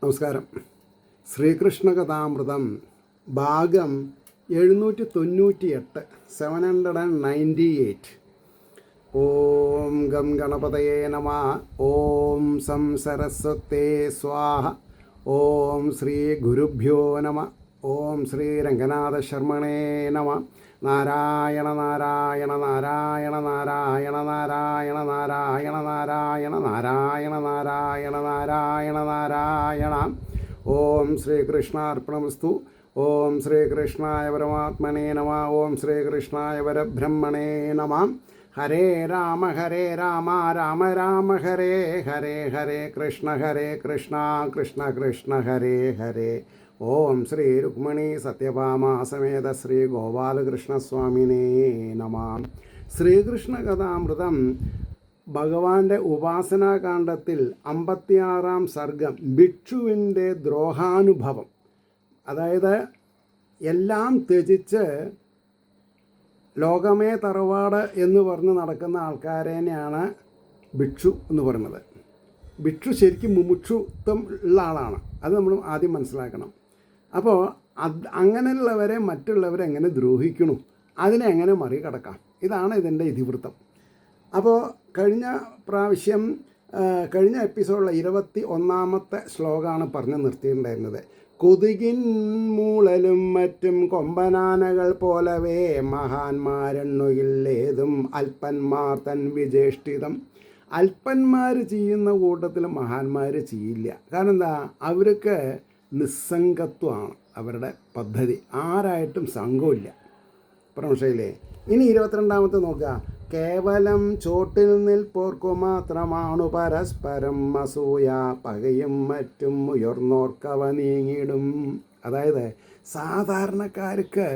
നമസ്കാരം. ശ്രീകൃഷ്ണ കഥാമൃതം ഭാഗം 798 798. ഓം ഗം ഗണപതയേ നമ. ഓം സം സരസ്വതേ സ്വാഹ. ഓം ശ്രീ ഗുരുഭ്യോ നമ. ഓം ശ്രീ രംഗനാഥ ശർമ്മണേ നമ. നാരായണ നാരായണ നാരായണ നാരായണ നാരായണ നാരായണ നാരായണ നാരായണ നാരായണ നാരായണ നാരായണ. ഓം ശ്രീകൃഷ്ണാർപ്പണമസ്തു. ഓം ശ്രീകൃഷ്ണായ പരമാത്മനേ നമ. ഓം ശ്രീകൃഷ്ണായ പരബ്രഹ്മണേ നമ. ഹരേ രാമ രാമ രാമ ഹരേ ഹരേ, ഹരേ കൃഷ്ണ കൃഷ്ണ കൃഷ്ണ ഹരേ ഹരേ. ഓം ശ്രീ രുക്മിണി സത്യഭാമ സമേത ശ്രീ ഗോപാലകൃഷ്ണസ്വാമിനേ നമ. ശ്രീകൃഷ്ണ കഥാമൃതം ഭഗവാന്റെ ഉപാസനാകാന്ഡത്തിൽ 56-ാം സർഗം ഭിക്ഷുവിൻ്റെ ദ്രോഹാനുഭവം. അതായത് എല്ലാം ത്യജിച്ച് ലോകമേ തറവാട് എന്ന് പറഞ്ഞ് നടക്കുന്ന ആൾക്കാരേനെയാണ് ഭിക്ഷു എന്ന് പറയുന്നത്. ഭിക്ഷു ശരിക്കും മുമുക്ഷുത്വം ഉള്ള ആളാണ്. അത് നമ്മൾ ആദ്യം മനസ്സിലാക്കണം. അപ്പോൾ അങ്ങനെയുള്ളവരെ മറ്റുള്ളവരെ എങ്ങനെ ദ്രോഹിക്കണു, അതിനെ എങ്ങനെ മറികടക്കാം, ഇതാണ് ഇതിൻ്റെ ഇതിവൃത്തം. അപ്പോൾ കഴിഞ്ഞ എപ്പിസോഡിലെ 21-ാമത്തെ ശ്ലോകമാണ് പറഞ്ഞ് നിർത്തിയിട്ടുണ്ടായിരുന്നത്. കൊതുകിൻ മൂളലും മറ്റും കൊമ്പനാനകൾ പോലവേ മഹാന്മാരെണ്ണുകില്ലേതും അല്പന്മാർ തൻ വിജേഷ്ഠിതം. അല്പന്മാർ ചെയ്യുന്ന കൂട്ടത്തിൽ മഹാന്മാർ ചെയ്യില്ല. കാരണം എന്താ, അവർക്ക് നിസ്സംഗത്വമാണ് അവരുടെ പദ്ധതി. ആരായിട്ടും സംഘമില്ല. പ്രമോഷയില്ലേ. ഇനി 22-ാമത്തെ നോക്കുക. കേവലം ചോട്ടിൽ നിൽപ്പോർക്കു മാത്രമാണു പരസ്പരം അസൂയ, പകയും മറ്റും ഉയർന്നോർക്കവ നീങ്ങിടും. അതായത് സാധാരണക്കാർക്ക്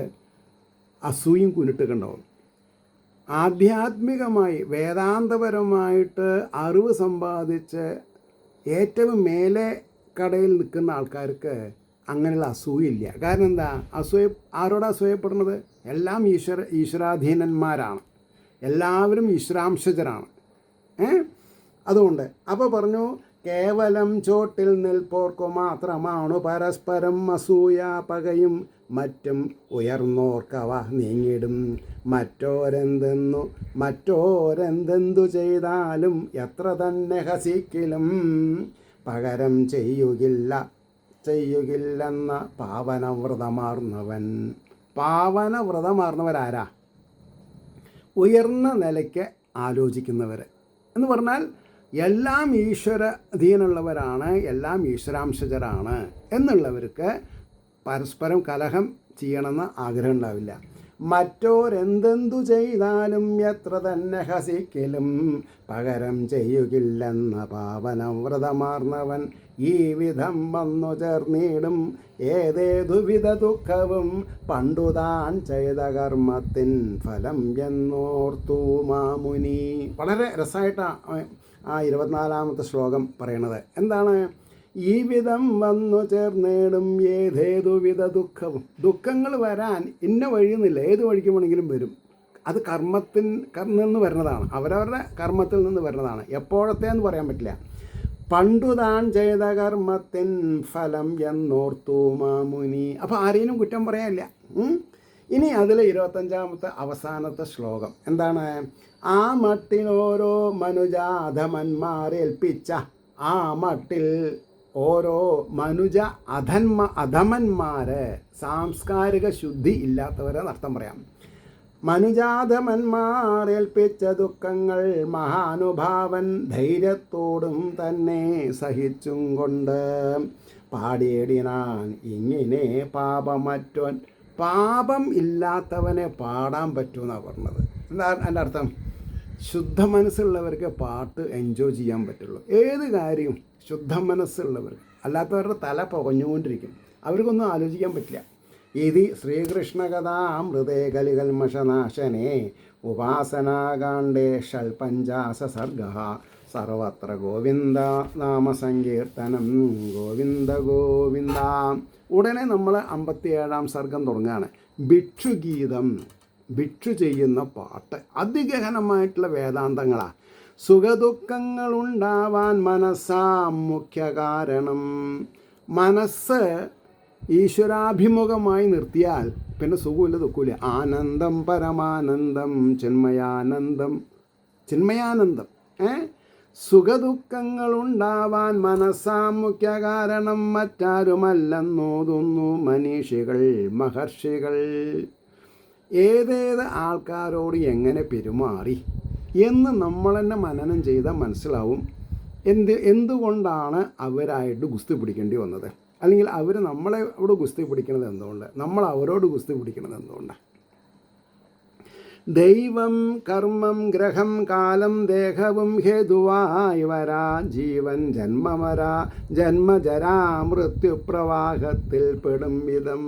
അസൂയും കുനിട്ടുണ്ടാവും. ആധ്യാത്മികമായി വേദാന്തപരമായിട്ട് അറിവ് സമ്പാദിച്ച് ഏറ്റവും മേലെ കടയിൽ നിൽക്കുന്ന ആൾക്കാർക്ക് അങ്ങനെയുള്ള അസൂയില്ല. കാരണം എന്താ, ആരോടാ അസൂയപ്പെടുന്നത്? എല്ലാം ഈശ്വരാധീനന്മാരാണ്, എല്ലാവരും ഈശ്വരാംശജരാണ്. അതുകൊണ്ട് അപ്പോൾ പറഞ്ഞു, കേവലം ചോട്ടിൽ നിൽപ്പോർക്കു മാത്രമാണു പരസ്പരം അസൂയ, പകയും മറ്റും ഉയർന്നോർക്കവ നീങ്ങിടും. മറ്റോരെന്തെന്തു ചെയ്താലും എത്ര തന്നെ ഹസിക്കിലും പകരം ചെയ്യുകില്ലെന്ന പാവനവ്രതമാർന്നവരാരാ? ഉയർന്ന നിലയ്ക്ക് ആലോചിക്കുന്നവർ എന്ന് പറഞ്ഞാൽ എല്ലാം ഈശ്വരാധീനമുള്ളവരാണ്, എല്ലാം ഈശ്വരാംശജരാണ് എന്നുള്ളവർക്ക് പരസ്പരം കലഹം ചെയ്യണമെന്ന് ആഗ്രഹം ഉണ്ടാവില്ല. മറ്റോരെന്തെന്തു ചെയ്താലും എത്ര തന്നെ ഹസിക്കലും പകരം ചെയ്യുകില്ലെന്ന പാവനവ്രതമാർന്നവൻ ഈ വിധം വന്നു ചേർന്നിടും ഏതേതുവിധ ദുഃഖവും പണ്ടുതാൻ ചെയ്ത കർമ്മത്തിൻ ഫലം എന്നോർത്തു മാമുനി. വളരെ രസമായിട്ടാണ് ആ 24-ാമത്തെ ശ്ലോകം പറയണത്. എന്താണ്? ഈ വിധം വന്നു ചേർന്നിടും ഏതേതുവിധ ദുഃഖങ്ങൾ വരാൻ ഇന്ന വഴിയെന്നില്ല, ഏത് വഴിക്ക് വേണമെങ്കിലും വരും. അത് കർമ്മത്തിൽ നിന്ന് വരുന്നതാണ്, അവരവരുടെ കർമ്മത്തിൽ നിന്ന് വരുന്നതാണ്. എപ്പോഴത്തേന്ന് പറയാൻ പറ്റില്ല. പണ്ടു താൻ ചെയ്ത കർമ്മത്തിൻ ഫലം എന്നോർത്തു മാമുനി. അപ്പോൾ ആരെയും കുറ്റം പറയാനില്ല. ഇനി അതിൽ 25-ാമത്തെ അവസാനത്തെ ശ്ലോകം എന്താണ്? ആ മട്ടിൽ ഓരോ മനുജാധമന്മാരേൽപ്പിച്ച, ആ മട്ടിൽ ഓരോ അധമന്മാർ, സാംസ്കാരിക ശുദ്ധി ഇല്ലാത്തവരെന്നർത്ഥം പറയാം. മനുജാധമന്മാരേൽപ്പിച്ച ദുഃഖങ്ങൾ മഹാനുഭാവൻ ധൈര്യത്തോടും തന്നെ സഹിച്ചും കൊണ്ട് പാടിയിടിനാൻ ഇങ്ങനെ പാപം ഇല്ലാത്തവനെ പാടാൻ പറ്റുമെന്നാണ് പറഞ്ഞത്. എന്താ എൻ്റെ അർത്ഥം? ശുദ്ധ മനസ്സുള്ളവർക്ക് പാട്ട് എൻജോയ് ചെയ്യാൻ പറ്റുള്ളൂ. ഏത് കാര്യവും ശുദ്ധ മനസ്സുള്ളവർ, അല്ലാത്തവരുടെ തല പുകഞ്ഞുകൊണ്ടിരിക്കും, അവർക്കൊന്നും ആലോചിക്കാൻ പറ്റില്ല. ഇത് ശ്രീകൃഷ്ണകഥാമൃതേ കലികൽമഷനാശനേ ഉപാസനാകാണ്ഡേ ഷൽപഞ്ചാശ സർഗഃ സർവത്ര ഗോവിന്ദ നാമസങ്കീർത്തനം ഗോവിന്ദ ഗോവിന്ദ. ഉടനെ നമ്മൾ 57-ാം സർഗം തുടങ്ങുകയാണ്. ഭിക്ഷുഗീതം, ഭിക്ഷു ചെയ്യുന്ന പാട്ട്. അതിഗഹനമായിട്ടുള്ള വേദാന്തങ്ങളാണ്. സുഖദുഃഖങ്ങളുണ്ടാവാൻ മനസ്സാം മുഖ്യ കാരണം, മനസ്സ് ഈശ്വരാഭിമുഖമായി നിർത്തിയാൽ പിന്നെ സുഖമില്ല ദുഃഖമില്ല. ആനന്ദം പരമാനന്ദം ചിന്മയാനന്ദം. ചിന്മയാനന്ദം സുഖദുഃഖങ്ങളുണ്ടാവാൻ മനസ്സാം മുഖ്യ കാരണം മറ്റാരുമല്ലെന്നോതുന്നു മനീഷികൾ മഹർഷികൾ. ഏതേത് ആൾക്കാരോട് എങ്ങനെ പെരുമാറി എന്ന് നമ്മൾ തന്നെ മനനം ചെയ്താൽ മനസ്സിലാവും എന്തുകൊണ്ടാണ് അവരായിട്ട് ഗുസ്തി പിടിക്കേണ്ടി വന്നത്, അല്ലെങ്കിൽ അവർ നമ്മളോട് ഗുസ്തി പിടിക്കുന്നത് എന്തുകൊണ്ട്, നമ്മൾ അവരോട് ഗുസ്തി പിടിക്കുന്നത് എന്തുകൊണ്ടാണ്. ദൈവം കർമ്മം ഗ്രഹം കാലം ദേഹവും ഹേതുവായി വരാ ജീവൻ ജന്മജരാ മൃത്യുപ്രവാഹത്തിൽ പെടും വിധം.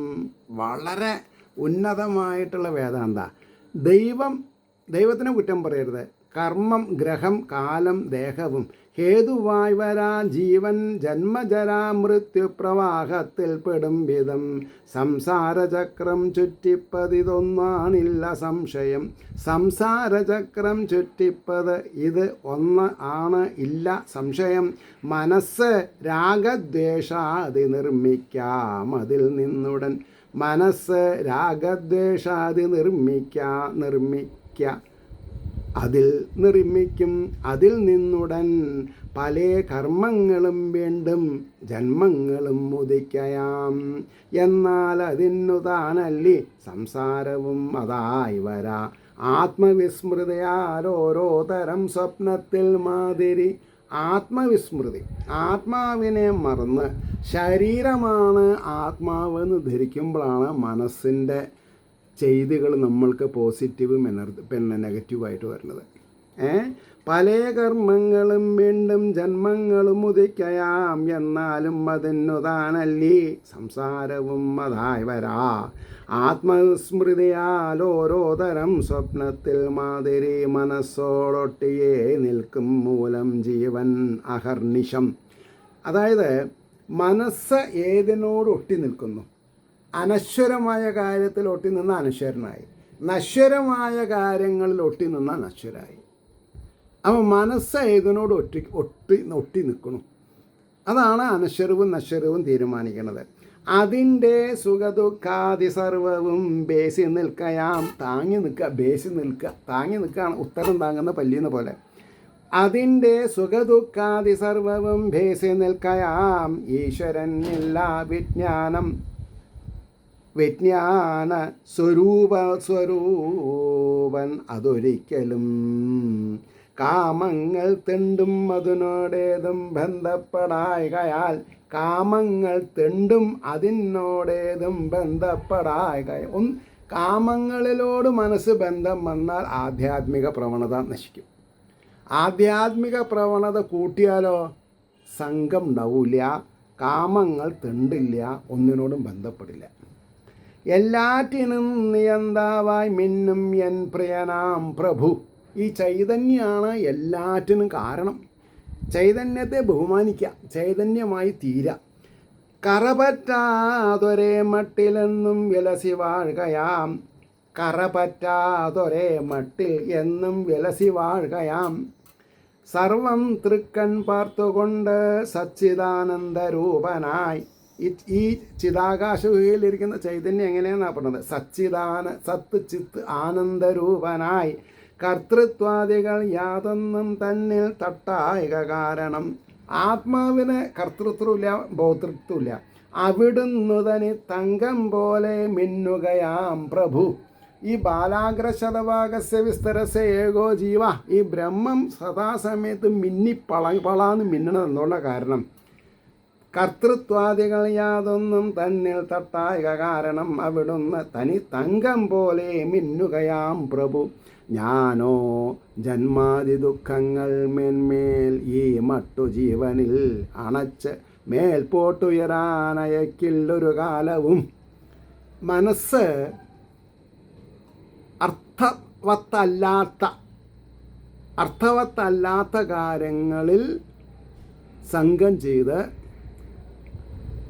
വളരെ ഉന്നതമായിട്ടുള്ള വേദാന്ത. ദൈവത്തിനെ കുറ്റം പറയരുത്. കർമ്മം ഗ്രഹം കാലം ദേഹവും ഹേതുവായി വരാ ജീവൻ ജന്മജരാ മൃത്യുപ്രവാഹത്തിൽ പെടും വിധം. സംസാരചക്രം ചുറ്റിപ്പതിതൊന്നാണില്ല സംശയം. സംസാരചക്രം ചുറ്റിപ്പത് ഇത് ഒന്ന് ആണ് ഇല്ല സംശയം. മനസ്സ് രാഗദ്വേഷാതി നിർമ്മിക്കാം അതിൽ നിന്നുടൻ. മനസ്സ് രാഗദ്വേഷാതി നിർമ്മിക്ക അതിൽ നിർമ്മിക്കും അതിൽ നിന്നുടൻ. പല കർമ്മങ്ങളും വീണ്ടും ജന്മങ്ങളും ഉദിക്കയാം. എന്നാൽ അതിനു താനല്ലി സംസാരവും അതായി വരാ. ആത്മവിസ്മൃതിയാൽ ഓരോ തരം സ്വപ്നത്തിൽ മാതിരി. ആത്മവിസ്മൃതി, ആത്മാവിനെ മറന്ന് ശരീരമാണ് ആത്മാവെന്ന് ധരിക്കുമ്പോഴാണ് മനസ്സിൻ്റെ ചെയ്തികൾ നമ്മൾക്ക് പോസിറ്റീവും പിന്നെ നെഗറ്റീവായിട്ട് വരുന്നത്. പല കർമ്മങ്ങളും വീണ്ടും ജന്മങ്ങളും ഉദിക്കയാം. എന്നാലും അതിനു താനല്ലി സംസാരവും അതായി വരാ. ആത്മസ്മൃതിയാൽ ഓരോ തരം സ്വപ്നത്തിൽ മാതിരി മനസ്സോടൊട്ടിയേ നിൽക്കും മൂലം ജീവൻ അഹർനിശം. അതായത് മനസ്സ് ഏതിനോട് ഒട്ടി നിൽക്കുന്നു? അനശ്വരമായ കാര്യത്തിൽ ഒട്ടി നിന്ന് അനശ്വരനായി, നശ്വരമായ കാര്യങ്ങളിൽ ഒട്ടി നിന്ന് നശ്വരായി. അപ്പോൾ മനസ്സ് ഏതിനോട് ഒട്ടി നിൽക്കണം. അതാണ് അനശ്വരവും നശ്വരവും തീരുമാനിക്കുന്നത്. അതിൻ്റെ സുഖദുഃഖാദി സർവവും ബേസി നിൽക്കയാം. താങ്ങി നിൽക്കുകയാണ് ഉത്തരം താങ്ങുന്ന പല്ലിയെന്ന പോലെ. അതിൻ്റെ സുഖദുഃഖാദി സർവവും ബേസി നിൽക്കയാം. ഈശ്വരൻ ഇല്ല വിജ്ഞാന സ്വരൂപൻ അതൊരിക്കലും. കാമങ്ങൾ തെണ്ടും അതിനോടേതും ബന്ധപ്പെടായകയാൽ. കാമങ്ങൾ തെണ്ടും അതിനോടേതും ബന്ധപ്പെടായകയാൽ. കാമങ്ങളിലോട് മനസ്സ് ബന്ധം വന്നാൽ ആധ്യാത്മിക പ്രവണത നശിക്കും. ആധ്യാത്മിക പ്രവണത കൂട്ടിയാലോ സംഘം ഉണ്ടാവില്ല, കാമങ്ങൾ തെണ്ടില്ല, ഒന്നിനോടും ബന്ധപ്പെടില്ല. എല്ലാറ്റിനും നിയന്താവായി മിന്നും എൻ പ്രിയനാം പ്രഭു. ഈ ചൈതന്യമാണ് എല്ലാറ്റിനും കാരണം. ചൈതന്യത്തെ ബഹുമാനിക്കുക, ചൈതന്യമായി തീരാം. കറപറ്റാതൊരേ മട്ടിലെന്നും വിലസി വാഴുകയാം. കറപറ്റാതൊരേ മട്ടിൽ എന്നും വിലസി വാഴുകയാം. സർവം തൃക്കൺ പാർത്തുകൊണ്ട് സച്ചിദാനന്ദരൂപനായി. ഈ ചിതാകാശഗുഹയിലിരിക്കുന്ന ചൈതന്യം എങ്ങനെയാണെന്നാണ് പറഞ്ഞത്? സത്ത് ചിത്ത് ആനന്ദരൂപനായി. കർത്തൃത്വാദികൾ യാതൊന്നും തന്നിൽ തട്ടായിക കാരണം. ആത്മാവിന് കർത്തൃത്വമില്ല, ഭോതൃത്വമില്ല. അവിടുന്ന് തനി തങ്കം പോലെ മിന്നുകയാം പ്രഭു. ഈ ബാലാഗ്രശതഭാഗസ്യ വിസ്തരസ്യ ഏകോ ജീവ. ഈ ബ്രഹ്മം സദാസമയത്ത് പളാന്ന് മിന്നണത് എന്നുള്ള കാരണം കർത്തൃത്വാദികൾ യാതൊന്നും തന്നിൽ തട്ടായ കാരണം അവിടുന്ന് തനി തങ്കം പോലെ മിന്നുകയാം പ്രഭു. ഞാനോ ജന്മാതി ദുഃഖങ്ങൾ മേന്മേൽ ഈ മട്ടു ജീവനിൽ അണച്ച് മേൽപോട്ടുയരാനയക്കില്ലൊരു കാലവും. മനസ്സ് അർത്ഥവത്തല്ലാത്ത കാര്യങ്ങളിൽ സംഘം ചെയ്ത്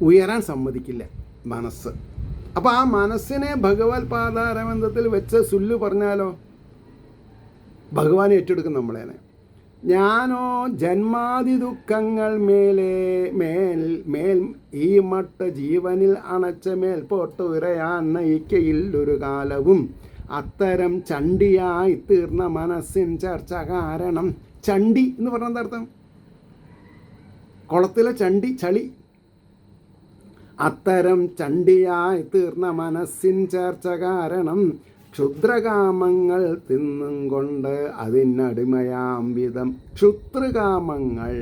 ഉയരാൻ സമ്മതിക്കില്ല മനസ്സ്. അപ്പോൾ ആ മനസ്സിനെ ഭഗവത് പാദാരവിന്ദത്തിൽ വെച്ച് സുല്ലു പറഞ്ഞാലോ ഭഗവാൻ ഏറ്റെടുക്കും നമ്മളേനെ. ഞാനോ ജന്മാതി ദുഃഖങ്ങൾ മേൽ മേൽ ഈ മട്ട് ജീവനിൽ അണച്ച മേൽപോട്ട് ഉരയാൻ നയിക്കയില്ലൊരു കാലവും അത്തരം ചണ്ടിയായി തീർന്ന മനസ്സിൻ ചർച്ച കാരണം. ചണ്ടി എന്ന് പറഞ്ഞ എന്താ അർത്ഥം? കുളത്തിലെ ചണ്ടി, ചളി. അത്തരം ചണ്ടിയായി തീർന്ന മനസ്സിൻ ചർച്ച കാരണം ക്ഷുദ്രകാമങ്ങൾ തിന്നും കൊണ്ട് അതിനടിമയാം വിധം. ക്ഷുദ്രകാമങ്ങൾ,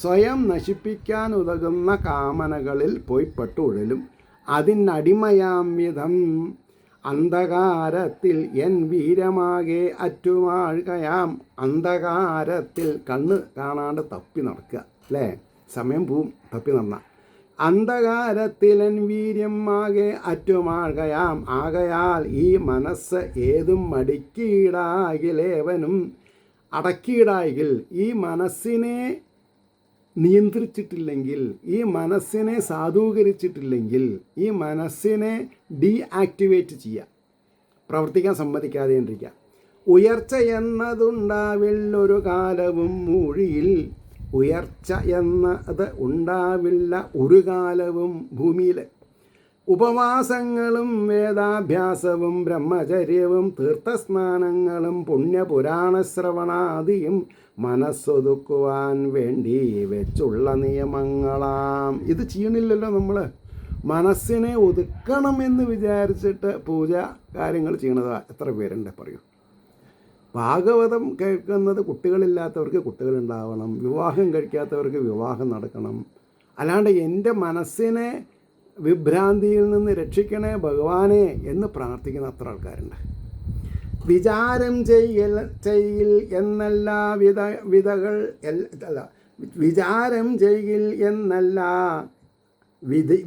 സ്വയം നശിപ്പിക്കാൻ ഉതകുന്ന കാമനകളിൽ പോയി പെട്ടുഴലും. അതിനടിമയാം വിധം അന്ധകാരത്തിൽ എൻ വീരമാകെ അറ്റുമാഴുകയാം. അന്ധകാരത്തിൽ കണ്ണ് കാണാണ്ട് തപ്പി നടക്കുക, അല്ലേ? സമയം പോവും തപ്പി നടന്ന. അന്ധകാരത്തിലൻ വീര്യം ആകെ അറ്റുമാഴുകയാം. ആകയാൽ ഈ മനസ്സ് ഏതും മടിക്കീടാകിലേവനും അടക്കിയിടായെങ്കിൽ, ഈ മനസ്സിനെ നിയന്ത്രിച്ചിട്ടില്ലെങ്കിൽ, ഈ മനസ്സിനെ സാധൂകരിച്ചിട്ടില്ലെങ്കിൽ, ഈ മനസ്സിനെ ഡീആക്ടിവേറ്റ് ചെയ്യുക, പ്രവർത്തിക്കാൻ സമ്മതിക്കാതെ ഇരിക്കുക. ഉയർച്ച എന്നതുണ്ടാവില്ലൊരു കാലവും മൂഴിയിൽ. ഉയർച്ച എന്നത് ഉണ്ടാവില്ല ഒരു കാലവും ഭൂമിയിൽ. ഉപവാസങ്ങളും വേദാഭ്യാസവും ബ്രഹ്മചര്യവും തീർത്ഥസ്നാനങ്ങളും പുണ്യപുരാണശ്രവണാദിയും മനസ്സൊതുക്കുവാൻ വേണ്ടി വെച്ചുള്ള നിയമങ്ങളാം. ഇത് ചെയ്യണില്ലല്ലോ നമ്മൾ. മനസ്സിനെ ഒതുക്കണമെന്ന് വിചാരിച്ചിട്ട് പൂജ കാര്യങ്ങൾ ചെയ്യണത് എത്ര പേരുണ്ട് പറയൂ. ഭാഗവതം കേൾക്കുന്നത് കുട്ടികളില്ലാത്തവർക്ക് കുട്ടികളുണ്ടാവണം, വിവാഹം കഴിക്കാത്തവർക്ക് വിവാഹം നടക്കണം. അല്ലാണ്ട് എൻ്റെ മനസ്സിനെ വിഭ്രാന്തിയിൽ നിന്ന് രക്ഷിക്കണേ ഭഗവാനെ എന്ന് പ്രാർത്ഥിക്കുന്ന അത്ര ആൾക്കാരുണ്ട്. വിചാരം ചെയ്യിൽ എന്നല്ല വിചാരം ചെയ്യിൽ എന്നല്ല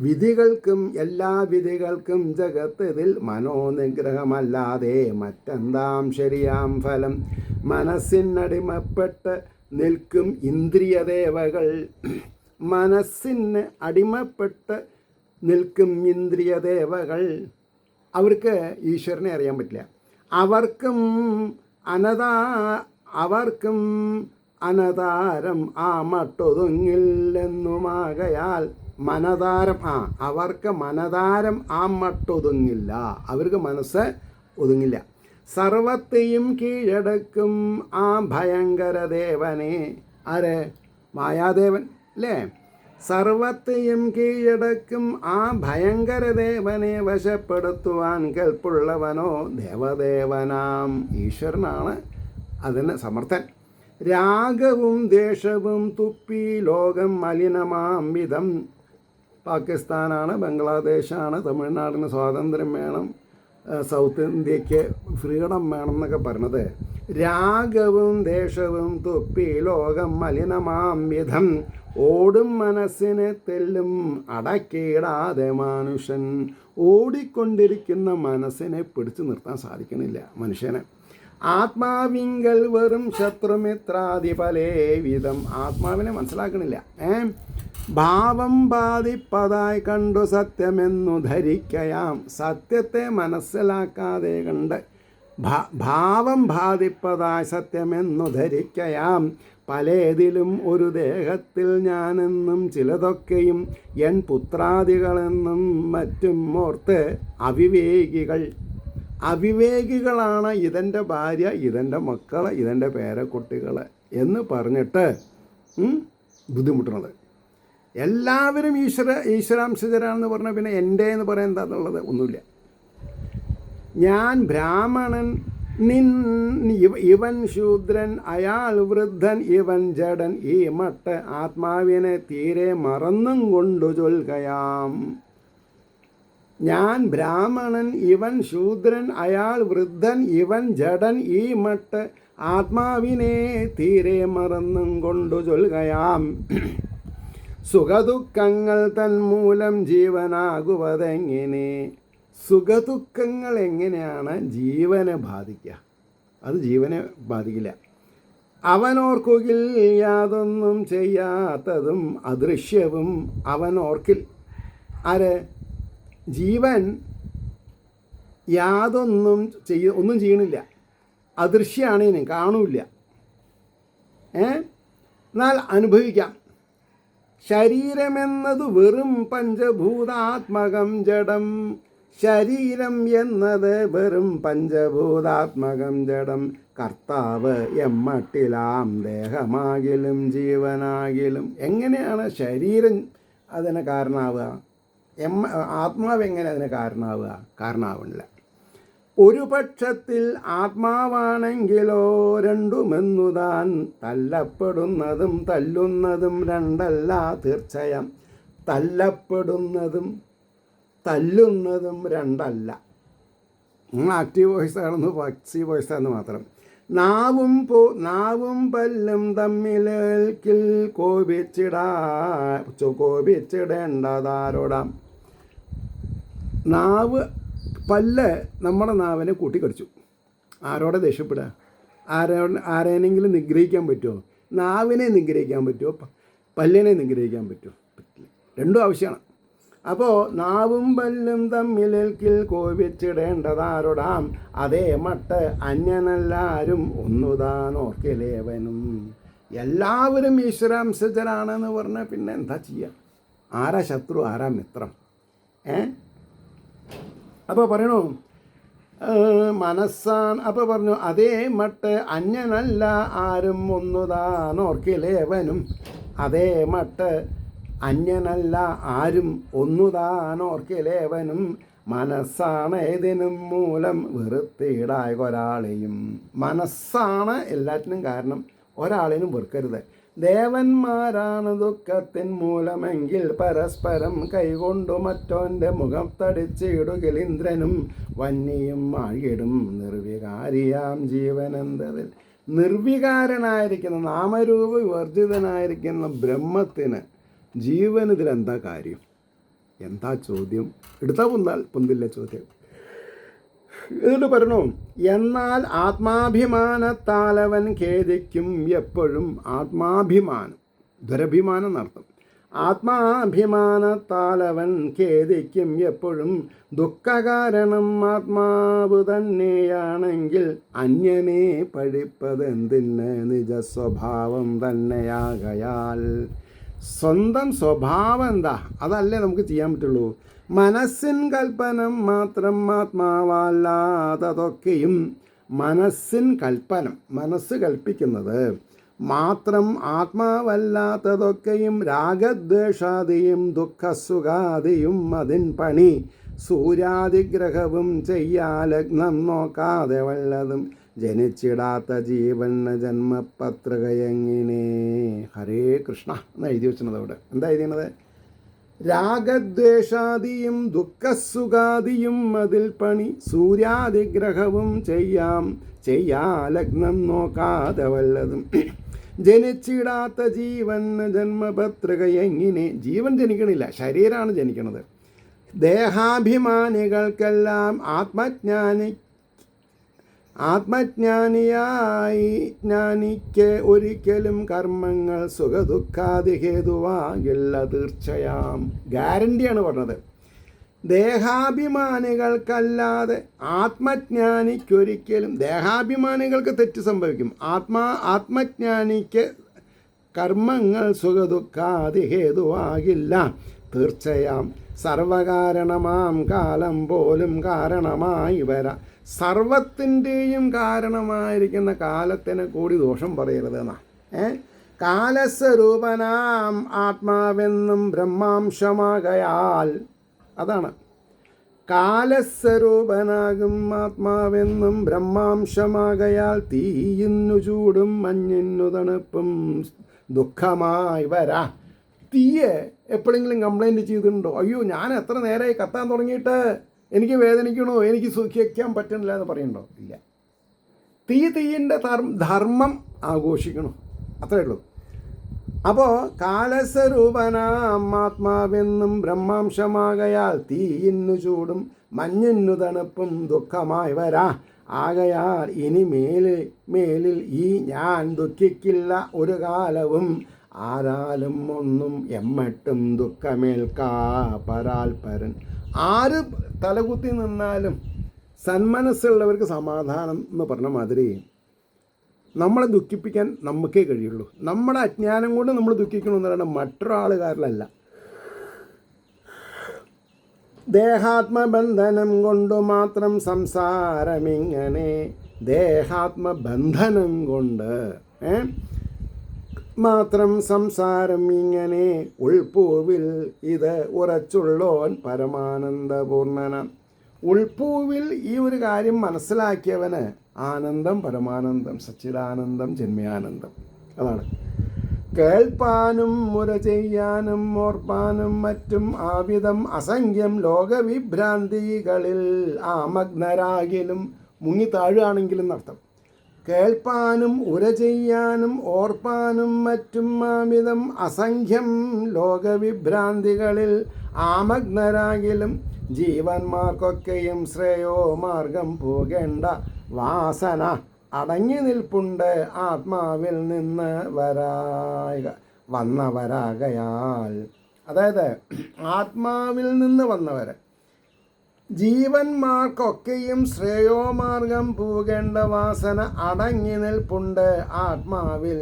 വിധികൾക്കും എല്ലാ വിധികൾക്കും ജഗത്തിൽ മനോനിഗ്രഹമല്ലാതെ മറ്റെന്താം ശരിയാം ഫലം. മനസ്സിനടിമപ്പെട്ട് നിൽക്കും ഇന്ദ്രിയദേവകൾ. മനസ്സിന് അടിമപ്പെട്ട് നിൽക്കും ഇന്ദ്രിയദേവകൾ. അവർക്ക് ഈശ്വരനെ അറിയാൻ പറ്റില്ല. അവർക്കും അനതാരം ആ മട്ടൊതുങ്ങില്ലെന്നുമാകയാൽ. മനതാരം അവർക്ക് മനതാരം ആ മട്ടൊതുങ്ങില്ല. അവർക്ക് മനസ്സ് ഒതുങ്ങില്ല. സർവത്തെയും കീഴടക്കും ആ ഭയങ്കര ദേവനെ. ആര്? മായാദേവൻ അല്ലേ? സർവത്തെയും കീഴടക്കും ആ ഭയങ്കര ദേവനെ വശപ്പെടുത്തുവാൻ കെൽപ്പുള്ളവനോ ദേവദേവനാം ഈശ്വരനാണ് അതിന് സമർത്ഥൻ. രാഗവും ദേഷവും തുപ്പി ലോകം മലിനമാം വിധം. പാകിസ്ഥാനാണ്, ബംഗ്ലാദേശാണ്, തമിഴ്നാടിന് സ്വാതന്ത്ര്യം വേണം, സൗത്ത് ഇന്ത്യക്ക് ഫ്രീഡം വേണം എന്നൊക്കെ പറഞ്ഞത്. രാഗവും ദേശവും തുപ്പി ലോകം മലിനമാം വിധം ഓടും മനസ്സിനെ തെല്ലും അടക്കിയിടാതെ മനുഷ്യൻ. ഓടിക്കൊണ്ടിരിക്കുന്ന മനസ്സിനെ പിടിച്ചു നിർത്താൻ സാധിക്കണില്ല മനുഷ്യന്. ആത്മാവിങ്കൽ വെറും ശത്രുമിത്രാദി പലേ വിധം. ആത്മാവിനെ മനസ്സിലാക്കണില്ല. ഭാവം ബാധിപ്പതായി കണ്ടു സത്യമെന്നു ധരിക്കയാം. സത്യത്തെ മനസ്സിലാക്കാതെ കണ്ട് ഭാവം ബാധിപ്പതായി സത്യമെന്നു ധരിക്കയാം. പലേതിലും ഒരു ദേഹത്തിൽ ഞാനെന്നും ചിലതൊക്കെയും എൻ പുത്രാദികളെന്നും മറ്റും ഓർത്ത് അവിവേകികളാണ് ഇതെൻ്റെ ഭാര്യ, ഇതെൻ്റെ മക്കൾ, ഇതെൻ്റെ പേരക്കുട്ടികൾ എന്ന് പറഞ്ഞിട്ട് ബുദ്ധിമുട്ടുന്നത്. എല്ലാവരും ഈശ്വരാംശജരാണെന്ന് പറഞ്ഞാൽ പിന്നെ എൻ്റെ എന്ന് പറയാൻ എന്താണെന്നുള്ളത് ഒന്നുമില്ല. ഞാൻ ബ്രാഹ്മണൻ, ഇവൻ ശൂദ്രൻ, അയാൾ വൃദ്ധൻ, ഇവൻ ജഡൻ, ഈ മട്ട് ആത്മാവിനെ തീരെ മറന്നും കൊണ്ടു ചൊൽകയാം. ഞാൻ ബ്രാഹ്മണൻ, ഇവൻ ശൂദ്രൻ, അയാൾ വൃദ്ധൻ, ഇവൻ ജഡൻ, ഈ മട്ട് ആത്മാവിനെ തീരെ മറന്നും കൊണ്ടു ചൊൽകയാം. സുഖദുഃഖങ്ങൾ തന്മൂലം ജീവനാകുവതെങ്ങനെ. സുഖദുഃഖങ്ങൾ എങ്ങനെയാണ് ജീവനെ ബാധിക്കുക? അത് ജീവനെ ബാധിക്കില്ല. അവനോർക്കുകിൽ യാതൊന്നും ചെയ്യാത്തതും അദൃശ്യവും അവനോർക്കിൽ. ആര്? ജീവൻ യാതൊന്നും ഒന്നും ചെയ്യണില്ല. അദൃശ്യമാണ്, കാണൂല്ല. എന്നാൽ അനുഭവിക്കാം. ശരീരമെന്നത് വെറും പഞ്ചഭൂതാത്മകം ജഡം. ശരീരം എന്നത് വെറും പഞ്ചഭൂതാത്മകം ജഡം. കർത്താവ് എമ്മട്ടിലാം ദേഹമാകിലും ജീവനാകിലും. എങ്ങനെയാണ് ശരീരം അതിന് കാരണമാവുക? ആത്മാവ് എങ്ങനെ അതിന് കാരണമാവില്ല. ഒരു പക്ഷത്തിൽ ആത്മാവാണെങ്കിലോ രണ്ടുമെന്നുതാൻ. തല്ലപ്പെടുന്നതും തല്ലുന്നതും രണ്ടല്ല തീർച്ചയാം. തല്ലപ്പെടുന്നതും തല്ലുന്നതും രണ്ടല്ല. ആക്റ്റീവ് വോയിസ് ആണെന്ന് പാസീവ് വോയിസ് ആണെന്ന് മാത്രം. നാവും പല്ലും തമ്മിലേൽക്കിൽ കോപിച്ചിടേണ്ടതാരോടാം. പല്ല് നമ്മുടെ നാവിനെ കൂട്ടിക്കടിച്ചു. ആരോടെ ദേഷ്യപ്പെടുക? ആരെയെങ്കിലും നിഗ്രഹിക്കാൻ പറ്റുമോ? നാവിനെ നിഗ്രഹിക്കാൻ പറ്റുമോ? പല്ലിനെ നിഗ്രഹിക്കാൻ പറ്റുമോ? പറ്റില്ല. രണ്ടും ആവശ്യമാണ്. അപ്പോൾ നാവും പല്ലും തമ്മിലേൽക്കിൽ കോപിച്ചിടേണ്ടതാരോടാം. അതേ മട്ട് അന്യനെല്ലാവരും ഒന്നുതാൻ ഓർക്കിലേവനും. എല്ലാവരും ഈശ്വരാംശജരാണെന്ന് പറഞ്ഞാൽ പിന്നെ എന്താ ചെയ്യുക? ആരാ ശത്രു, ആരാ മിത്രം? അപ്പോൾ പറയണു മനസ്സാണ്. അപ്പോൾ പറഞ്ഞു അതേ മട്ട് അന്യനല്ല ആരും ഒന്നുതാൻ ഓർക്കിലേവനും. അതേ മട്ട് അന്യനല്ല ആരും ഒന്നുതാൻ ഓർക്കിലേവനും. മനസ്സാണ് ഏതിനും മൂലം വെറുത്തിടായ ഒരാളെയും. മനസ്സാണ് എല്ലാറ്റിനും കാരണം. ഒരാളിനും വെറുക്കരുത്. ദേവന്മാരാണ് ദുഃഖത്തിൻ മൂലമെങ്കിൽ പരസ്പരം കൈകൊണ്ടു മറ്റോൻ്റെ മുഖം തടിച്ചിടുകിൽ ഇന്ദ്രനും വന്യയും ആഴിടും. നിർവികാരിയാം ജീവനെന്തതിൽ. നിർവികാരനായിരിക്കുന്ന നാമരൂപ വിവർജിതനായിരിക്കുന്ന ബ്രഹ്മത്തിന് ജീവനിതിലെന്താ കാര്യം? എന്താ ചോദ്യം? എടുത്താൽ പൊന്തില്ല ചോദ്യം. എന്നിട്ട് പറഞ്ഞു, എന്നാൽ ആത്മാഭിമാനത്താലവൻ ഖേദിക്കും എപ്പോഴും. ആത്മാഭിമാനം, ദുരഭിമാനം നടത്തും. ആത്മാഭിമാനത്താലവൻ ഖേദിക്കും എപ്പോഴും. ദുഃഖകാരണം ആത്മാവ് തന്നെയാണെങ്കിൽ അന്യനെ പഴിപ്പതെന്തിന്? നിജസ്വഭാവം തന്നെയാകയാൽ. സ്വന്തം സ്വഭാവം എന്താ അതല്ലേ നമുക്ക് ചെയ്യാൻ പറ്റുള്ളൂ. മനസ്സിൻ കൽപ്പനം മാത്രം ആത്മാവല്ലാത്തതൊക്കെയും. മനസ്സിൻ കൽപ്പനം, മനസ്സ് കൽപ്പിക്കുന്നത് മാത്രം ആത്മാവല്ലാത്തതൊക്കെയും. രാഗദ്വേഷാദിയും ദുഃഖസുഖാദിയും അതിൻ പണി. സൂര്യാദിഗ്രഹവും ചെയ്യാലഗ്നം നോക്കാതെ വല്ലതും. ജനിച്ചിടാത്ത ജീവന് ജന്മപത്രികയെങ്ങിനെ. ഹരേ കൃഷ്ണ എന്ന് എഴുതി വെച്ചത്. അവിടെ എന്താ എഴുതിയത്? രാഗദ്വേഷാദിയും ദുഃഖസുഖാദിയും അതിൽ പണി. സൂര്യാദിഗ്രഹവും ചെയ്യാലഗ്നം നോക്കാതെ വല്ലതും. ജനിച്ചിടാത്ത ജീവന് ജന്മപത്രികയെങ്ങിനെ. ജീവൻ ജനിക്കണില്ല, ശരീരമാണ് ജനിക്കണത്. ദേഹാഭിമാനികൾക്കെല്ലാം ജ്ഞാനിക്ക് ഒരിക്കലും കർമ്മങ്ങൾ സുഖദുഃഖാദിഹേതുവാകില്ല തീർച്ചയാം. ഗ്യാരണ്ടിയാണ് പറഞ്ഞത്. ദേഹാഭിമാനികൾക്കല്ലാതെ ആത്മജ്ഞാനിക്കൊരിക്കലും. ദേഹാഭിമാനികൾക്ക് തെറ്റ് സംഭവിക്കും. ആത്മജ്ഞാനിക്ക് കർമ്മങ്ങൾ സുഖദുഃഖാദിഹേതുവാകില്ല തീർച്ചയാം. സർവകാരണമാം കാലം പോലും കാരണമായി വരാം. സർവത്തിൻ്റെയും കാരണമായിരിക്കുന്ന കാലത്തിന് കൂടി ദോഷം പറയരുത് എന്നാ. കാലസ്വരൂപനാം ആത്മാവെന്നും ബ്രഹ്മാംശമാകയാൽ. അതാണ് കാലസ്വരൂപനാകും ആത്മാവെന്നും ബ്രഹ്മാംശമാകയാൽ. തീയിന്നു ചൂടും മഞ്ഞിന്നു തണുപ്പും ദുഃഖമായി വരാ. തീയെ എപ്പോഴെങ്കിലും കംപ്ലൈൻറ്റ് ചെയ്തിട്ടുണ്ടോ? അയ്യോ ഞാൻ എത്ര നേരമായി കത്താൻ തുടങ്ങിയിട്ട് എനിക്ക് വേദനിക്കണോ, എനിക്ക് സുഖിക്കാൻ പറ്റുന്നില്ല എന്ന് പറയണ്ടോ? ഇല്ല. തീയിൻ്റെ ധർമ്മം ആഘോഷിക്കണോ, അത്രയേ ഉള്ളൂ. അപ്പോൾ കാലസ്വരൂപനാം ആത്മാവെന്നും ബ്രഹ്മാംശമാകയാൽ. തീയിന്നു ചൂടും മഞ്ഞിന്നു തണുപ്പും ദുഃഖമായി വരാ. ആകയാൽ ഇനി മേലിൽ ഈ ഞാൻ ദുഃഖിക്കില്ല ഒരു കാലവും. ആരാലും ഒന്നും എമ്മട്ടും ദുഃഖമേൽക്കാ പരാൽപരൻ. ആര് തലകുത്തി നിന്നാലും സന്മനസ്സുള്ളവർക്ക് സമാധാനം എന്ന് പറഞ്ഞ മാതിരി നമ്മളെ ദുഃഖിപ്പിക്കാൻ നമുക്കേ കഴിയുള്ളൂ. നമ്മുടെ അജ്ഞാനം കൊണ്ട് നമ്മൾ ദുഃഖിക്കണമെന്ന് പറയുന്നത് മറ്റൊരാളുകാരിലല്ല. ദേഹാത്മബന്ധനം കൊണ്ടു മാത്രം സംസാരമിങ്ങനെ, ദേഹാത്മബന്ധനം കൊണ്ട് മാത്രം സംസാരം ഇങ്ങനെ, ഉൾപ്പൂവിൽ ഇത് ഉറച്ചുള്ളോൻ പരമാനന്ദപൂർണ്ണന. ഉൾപ്പൂവിൽ ഈ ഒരു കാര്യം മനസ്സിലാക്കിയവന് ആനന്ദം പരമാനന്ദം, സച്ചിദാനന്ദം, ജന്മയാനന്ദം. അതാണ്. കേൾപ്പാനും മുര ചെയ്യാനും ഓർപ്പാനും മറ്റും ആവിധം അസംഖ്യം ലോകവിഭ്രാന്തികളിൽ ആമഗ്നരാകിലും, മുങ്ങി താഴുകയാണെങ്കിലും എന്നർത്ഥം. കേൾപ്പാനും ഉര ചെയ്യാനും ഓർപ്പാനും മറ്റും ആവിധം അസംഖ്യം ലോകവിഭ്രാന്തികളിൽ ആമഗ്നരാകിലും, ജീവന്മാർക്കൊക്കെയും ശ്രേയോ മാർഗം പോകേണ്ട വാസന അടങ്ങി നിൽപ്പുണ്ട് ആത്മാവിൽ നിന്ന് വന്നവരാകയാൽ. അതായത് ആത്മാവിൽ നിന്ന് വന്നവർ, ജീവന്മാർക്കൊക്കെയും ശ്രേയോമാർഗം പോകേണ്ട വാസന അടങ്ങി നിൽപ്പുണ്ട് ആത്മാവിൽ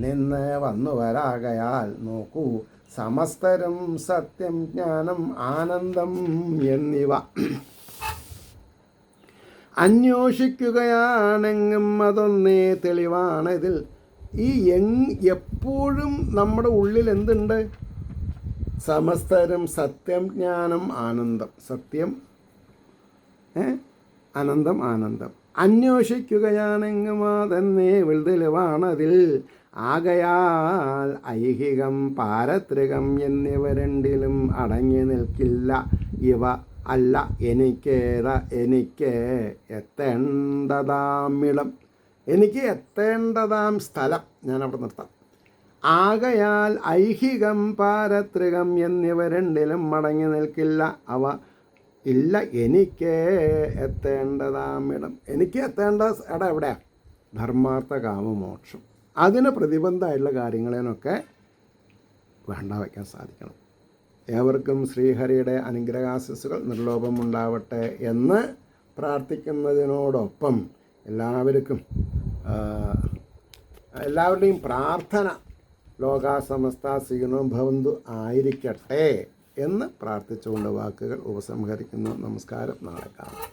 നിന്ന് വന്നുവരാകയാൽ. നോക്കൂ, സമസ്തരും സത്യം, ജ്ഞാനം, ആനന്ദം എന്നിവ അന്വേഷിക്കുകയാണെങ്കിലും അതൊന്നേ തെളിവാണിതിൽ. ഈ എപ്പോഴും നമ്മുടെ ഉള്ളിൽ എന്തുണ്ട്? സമസ്തരും സത്യം, ജ്ഞാനം, ആനന്ദം. സത്യം, അനന്തം, ആനന്ദം. അന്വേഷിക്കുകയാണെങ്കിലും അതെന്നേ തെളിവാണതിൽ. ആകയാൽ ഐഹികം പാരത്രികം എന്നിവ രണ്ടിലും അടങ്ങി നിൽക്കില്ല ഇവ. അല്ല എനിക്ക് എത്തേണ്ടതാമിടം, എനിക്ക് എത്തേണ്ടതാം സ്ഥലം. ഞാനവിടെ നിർത്താം. ആകയാൽ ഐഹികം പാരത്രികം എന്നിവ രണ്ടിലും മടങ്ങി നിൽക്കില്ല അവ. ഇല്ല എനിക്ക് എത്തേണ്ടതാമിടം. എനിക്ക് എത്തേണ്ട ഇടം എവിടെയാണ്? ധർമാർത്ഥ കാമമോക്ഷം. അതിന് പ്രതിബന്ധമായിട്ടുള്ള കാര്യങ്ങളെന്നൊക്കെ വേണ്ട വയ്ക്കാൻ സാധിക്കണം. ഏവർക്കും ശ്രീഹരിയുടെ അനുഗ്രഹാശിസ്സുകൾ നിർലോഭമുണ്ടാവട്ടെ എന്ന് പ്രാർത്ഥിക്കുന്നതിനോടൊപ്പം എല്ലാവരുടെയും പ്രാർത്ഥന ലോകാസമസ്ത സുഖിനോ ഭവന്തു ആയിരിക്കട്ടെ എന്ന് പ്രാർത്ഥിച്ചുകൊണ്ട് വാക്കുകൾ ഉപസംഹരിക്കുന്നു. നമസ്കാരം. നാളെ കാണാം.